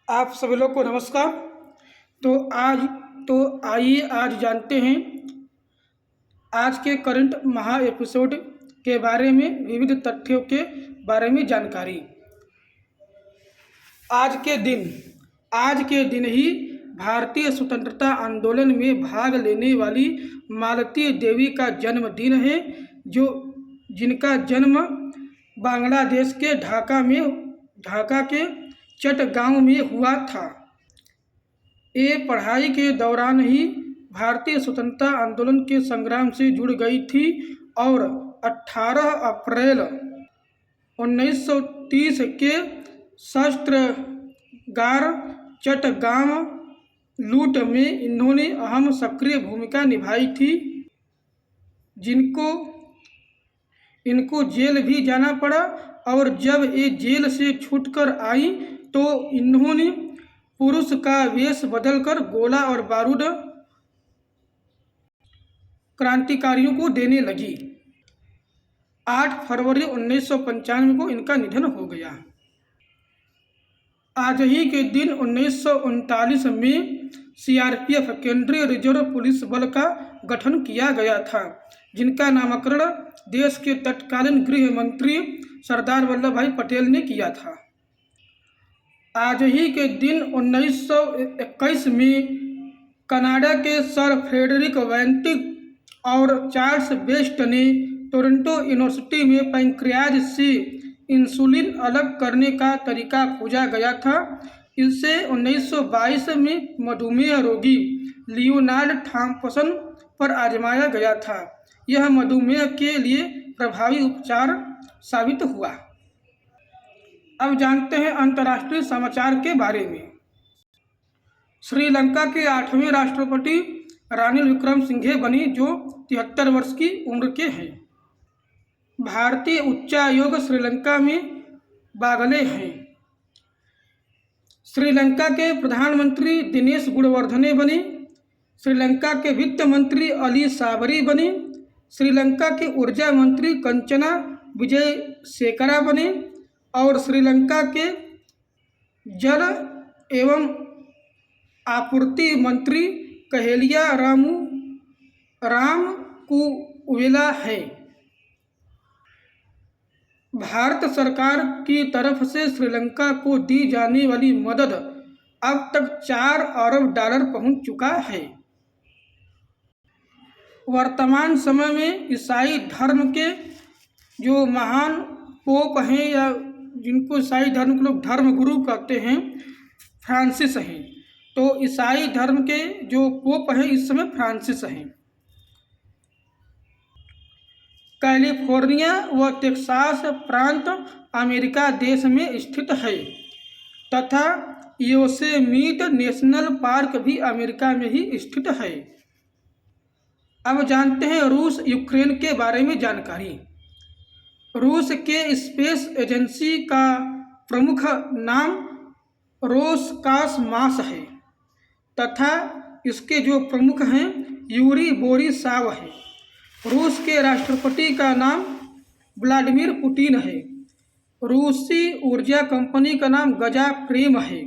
आप सभी लोग को नमस्कार। तो आज आइए आज जानते हैं आज के करंट महा एपिसोड के बारे में, विविध तथ्यों के बारे में जानकारी। आज के दिन ही भारतीय स्वतंत्रता आंदोलन में भाग लेने वाली मालती देवी का जन्मदिन है, जिनका जन्म बांग्लादेश के ढाका के चटगांव में हुआ था। ये पढ़ाई के दौरान ही भारतीय स्वतंत्रता आंदोलन के संग्राम से जुड़ गई थी और 18 अप्रैल 1930 के शस्त्रागार चटगांव लूट में इन्होंने अहम सक्रिय भूमिका निभाई थी, इनको जेल भी जाना पड़ा। और जब ये जेल से छूटकर आई तो इन्होंने पुरुष का वेश बदलकर गोला और बारूद क्रांतिकारियों को देने लगी। 8 फरवरी 1995 को इनका निधन हो गया। आज ही के दिन 1939 में सीआरपीएफ केंद्रीय रिजर्व पुलिस बल का गठन किया गया था, जिनका नामकरण देश के तत्कालीन गृह मंत्री सरदार वल्लभ भाई पटेल ने किया था। आज ही के दिन 1921 में कनाडा के सर फ्रेडरिक वेंटिक और चार्ल्स बेस्ट ने टोरंटो यूनिवर्सिटी में पैंक्रियाज से इंसुलिन अलग करने का तरीका खोजा गया था। इसे 1922 में मधुमेह रोगी लियोनार्ड थॉम्पसन पर आजमाया गया था। यह मधुमेह के लिए प्रभावी उपचार साबित हुआ। अब जानते हैं अंतर्राष्ट्रीय समाचार के बारे में। श्रीलंका के 8वें राष्ट्रपति रानिल विक्रमसिंघे बनी, जो 73 वर्ष की उम्र के हैं। भारतीय उच्चायोग श्रीलंका में बागले हैं। श्रीलंका के प्रधानमंत्री दिनेश गुणवर्धने बने। श्रीलंका के वित्त मंत्री अली साबरी बने। श्रीलंका के ऊर्जा मंत्री कंचना विजयशेखरा बने और श्रीलंका के जल एवं आपूर्ति मंत्री कहेलिया रामकुवेला है। भारत सरकार की तरफ से श्रीलंका को दी जाने वाली मदद अब तक $4 अरब पहुंच चुका है। वर्तमान समय में ईसाई धर्म के जो महान पोप हैं, या जिनको ईसाई धर्म के लोग धर्मगुरु कहते हैं, फ्रांसिस हैं। तो ईसाई धर्म के जो पोप हैं इस समय फ्रांसिस हैं। कैलिफोर्निया व टेक्सास प्रांत अमेरिका देश में स्थित है तथा योसेमीट नेशनल पार्क भी अमेरिका में ही स्थित है। अब जानते हैं रूस यूक्रेन के बारे में जानकारी। रूस के स्पेस एजेंसी का प्रमुख नाम रोसकॉसमॉस है तथा इसके जो प्रमुख हैं यूरी बोरिसॉव है। रूस के राष्ट्रपति का नाम व्लादिमीर पुतिन है। रूसी ऊर्जा कंपनी का नाम गज़ाप्रेम है।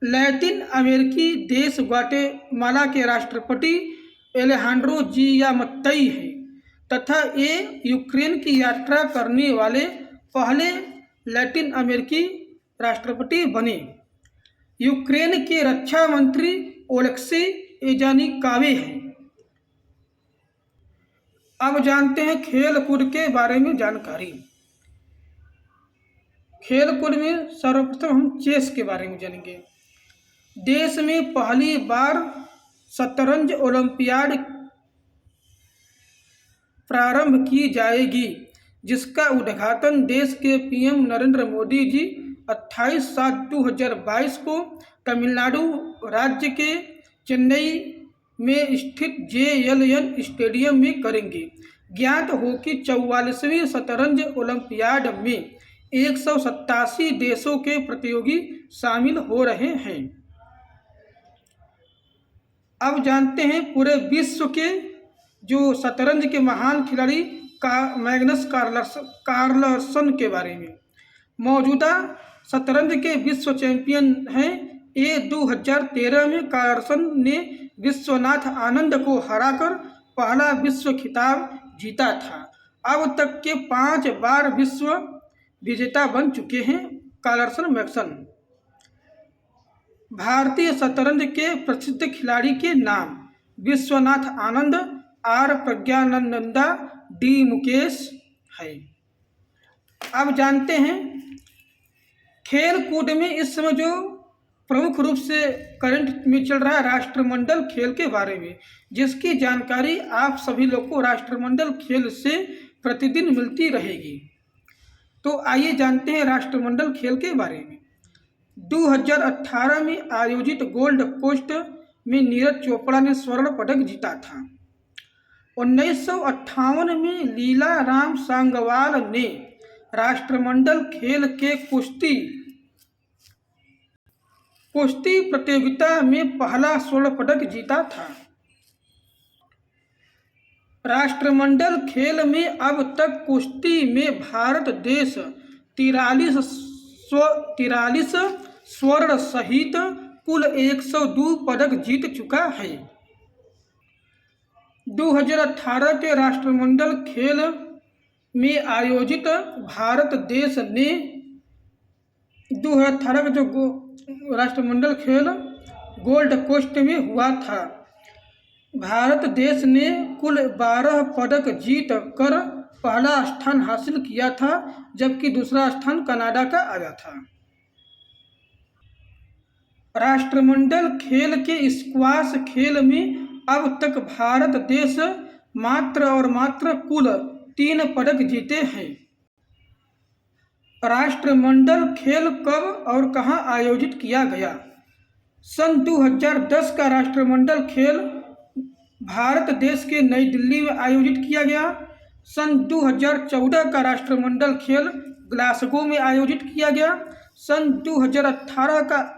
लैटिन अमेरिकी देश ग्वाटेमाला के राष्ट्रपति एलेहांड्रो जियामत्तई है तथा ये यूक्रेन की यात्रा करने वाले पहले लैटिन अमेरिकी राष्ट्रपति बने। यूक्रेन के रक्षा मंत्री ओलेक्सी याज़निकावे हैं। अब जानते हैं खेल कूद के बारे में जानकारी। खेल कूद में सर्वप्रथम हम चेस के बारे में जानेंगे। देश में पहली बार शतरंज ओलंपियाड प्रारंभ की जाएगी, जिसका उद्घाटन देश के पीएम नरेंद्र मोदी जी 28/7/2022 को तमिलनाडु राज्य के चेन्नई में स्थित JLN स्टेडियम में करेंगे। ज्ञात हो कि 44वीं शतरंज ओलंपियाड में 187 देशों के प्रतियोगी शामिल हो रहे हैं। अब जानते हैं पूरे विश्व के जो शतरंज के महान खिलाड़ी मैग्नस कार्लसन के बारे में। मौजूदा शतरंज के विश्व चैंपियन हैं। ये 2013 में कार्लसन ने विश्वनाथ आनंद को हराकर पहला विश्व खिताब जीता था। अब तक के 5 बार विश्व विजेता बन चुके हैं कार्लसन मैग्सन। भारतीय शतरंज के प्रसिद्ध खिलाड़ी के नाम: विश्वनाथ आनंद, आर प्रज्ञानंदा, डी मुकेश है। अब जानते हैं खेल कूद में इस समय जो प्रमुख रूप से करंट में चल रहा है राष्ट्रमंडल खेल के बारे में, जिसकी जानकारी आप सभी लोग को राष्ट्रमंडल खेल से प्रतिदिन मिलती रहेगी। तो आइए जानते हैं राष्ट्रमंडल खेल के बारे में। 2018 में आयोजित गोल्ड कोस्ट में नीरज चोपड़ा ने स्वर्ण पदक जीता था। 1958 में लीला राम सांगवाल ने राष्ट्रमंडल खेल के कुश्ती प्रतियोगिता में पहला स्वर्ण पदक जीता था। राष्ट्रमंडल खेल में अब तक कुश्ती में भारत देश 43 स्वर्ण सहित कुल 102 पदक जीत चुका है। 2018 के राष्ट्रमंडल खेल में आयोजित भारत देश ने 2018 का जो राष्ट्रमंडल खेल गोल्ड कोस्ट में हुआ था, भारत देश ने कुल 12 पदक जीत कर पहला स्थान हासिल किया था, जबकि दूसरा स्थान कनाडा का आया था। राष्ट्रमंडल खेल के स्क्वाश खेल में अब तक भारत देश मात्र कुल 3 पदक जीते हैं। राष्ट्रमंडल खेल कब और कहां आयोजित किया गया? सन 2010 का राष्ट्रमंडल खेल भारत देश के नई दिल्ली में आयोजित किया गया। सन 2014 का राष्ट्रमंडल खेल ग्लासगो में आयोजित किया गया। सन 2018 का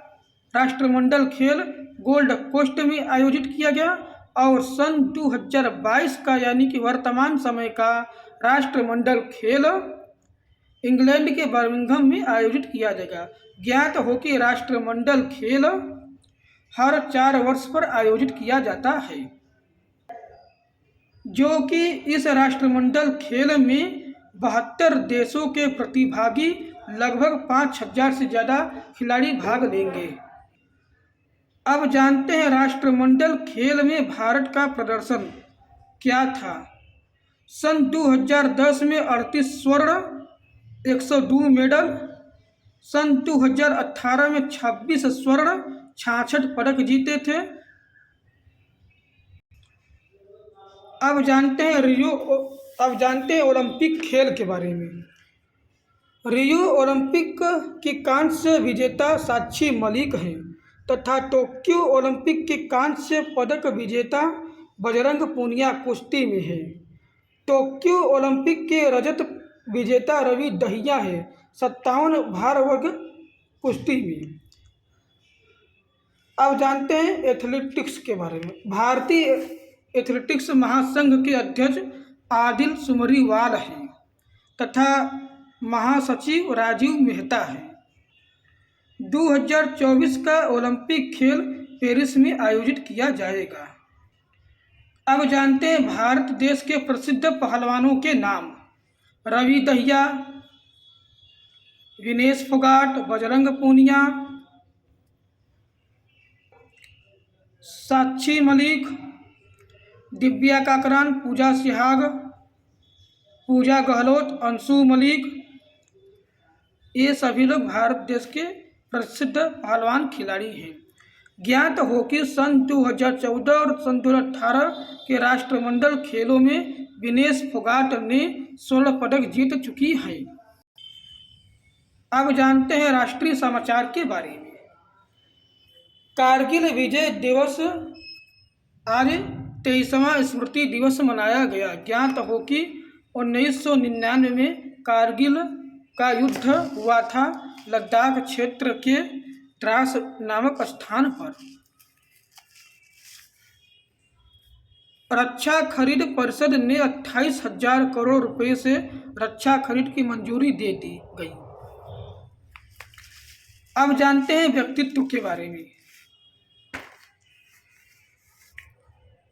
राष्ट्रमंडल खेल गोल्ड कोस्ट में आयोजित किया गया और सन 2022 का यानी कि वर्तमान समय का राष्ट्रमंडल खेल इंग्लैंड के बर्मिंघम में आयोजित किया जाएगा। ज्ञात हो कि राष्ट्रमंडल खेल हर 4 वर्ष पर आयोजित किया जाता है, जो कि इस राष्ट्रमंडल खेल में 72 देशों के प्रतिभागी लगभग 5000 से ज़्यादा खिलाड़ी भाग लेंगे। अब जानते हैं राष्ट्रमंडल खेल में भारत का प्रदर्शन क्या था। सन 2010 में 38 स्वर्ण, 102 मेडल। सन 2018 में 26 स्वर्ण, 66 पदक जीते थे। अब जानते हैं ओलंपिक खेल के बारे में। रियो ओलंपिक की कांस्य विजेता साक्षी मलिक हैं तथा टोक्यो ओलंपिक के कांस्य पदक विजेता बजरंग पूनिया कुश्ती में है। टोक्यो ओलंपिक के रजत विजेता रवि दहिया है 57 भार वर्ग कुश्ती में। अब जानते हैं एथलेटिक्स के बारे में। भारतीय एथलेटिक्स महासंघ के अध्यक्ष आदिल सुमरीवाल हैं तथा महासचिव राजीव मेहता हैं। 2024 का ओलंपिक खेल पेरिस में आयोजित किया जाएगा। अब जानते हैं भारत देश के प्रसिद्ध पहलवानों के नाम। रवि दहिया, विनेश फोगाट, बजरंग पूनिया, साक्षी मलिक, दिव्या काकरान, पूजा सिहाग, पूजा गहलोत, अंशु मलिक, ये सभी लोग भारत देश के प्रसिद्ध पहलवान खिलाड़ी हैं। ज्ञात हो कि सन 2014 और सन 2018 के राष्ट्रमंडल खेलों में विनेश फोगाट ने स्वर्ण पदक जीत चुकी हैं। अब जानते हैं राष्ट्रीय समाचार के बारे में। कारगिल विजय दिवस आज 23वां स्मृति दिवस मनाया गया। ज्ञात हो कि 1999 में कारगिल का युद्ध हुआ था लद्दाख क्षेत्र के द्रास नामक स्थान पर। रक्षा खरीद परिषद ने 28,000 करोड़ रुपए से रक्षा खरीद की मंजूरी दे दी गई। अब जानते हैं व्यक्तित्व के बारे में।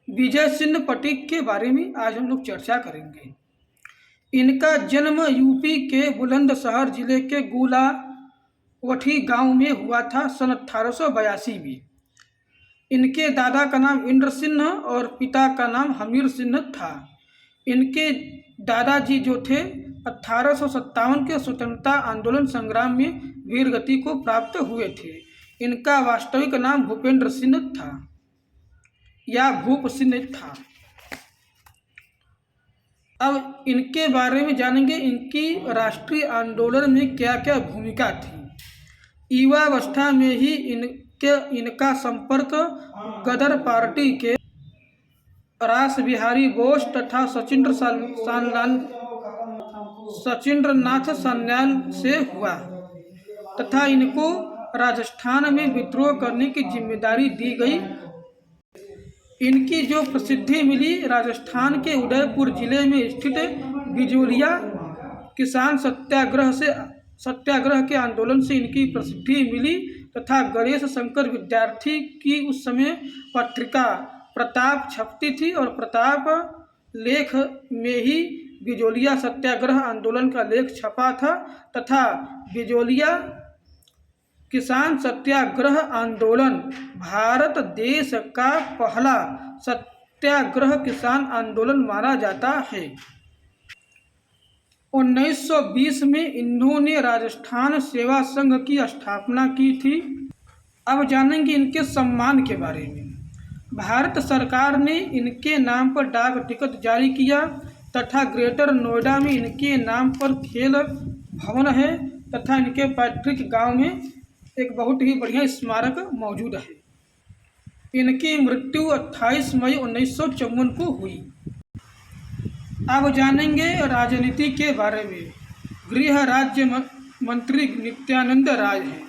विजय सिंह पटीक के बारे में आज हम लोग चर्चा करेंगे। इनका जन्म यूपी के बुलंदशहर जिले के गुलावठी गांव में हुआ था सन 1882 में। इनके दादा का नाम इंद्र सिंह और पिता का नाम हमीर सिंह था। इनके दादाजी जो थे 1857 के स्वतंत्रता आंदोलन संग्राम में वीरगति को प्राप्त हुए थे। इनका वास्तविक नाम भूपेंद्र सिंह था या भूप सिंह था। अब इनके बारे में जानेंगे। इनकी राष्ट्रीय आंदोलन में क्या क्या भूमिका थी। युवावस्था में ही इनका संपर्क गदर पार्टी के रास बिहारी बोस तथा सचिंद्रनाथ सान्याल से हुआ तथा इनको राजस्थान में विद्रोह करने की जिम्मेदारी दी गई। इनकी जो प्रसिद्धि मिली, राजस्थान के उदयपुर जिले में स्थित बिजोलिया किसान सत्याग्रह के आंदोलन से इनकी प्रसिद्धि मिली तथा गणेश शंकर विद्यार्थी की उस समय पत्रिका प्रताप छपती थी और प्रताप लेख में ही बिजोलिया सत्याग्रह आंदोलन का लेख छपा था तथा बिजोलिया किसान सत्याग्रह आंदोलन भारत देश का पहला सत्याग्रह किसान आंदोलन माना जाता है। 1920 में इन्होंने राजस्थान सेवा संघ की स्थापना की थी। अब जानेंगे इनके सम्मान के बारे में। भारत सरकार ने इनके नाम पर डाक टिकट जारी किया तथा ग्रेटर नोएडा में इनके नाम पर खेल भवन है तथा इनके पैतृक गांव में एक बहुत ही बढ़िया स्मारक मौजूद है। इनकी मृत्यु 28 मई 1954 को हुई। अब जानेंगे राजनीति के बारे में। गृह राज्य मंत्री नित्यानंद राय हैं।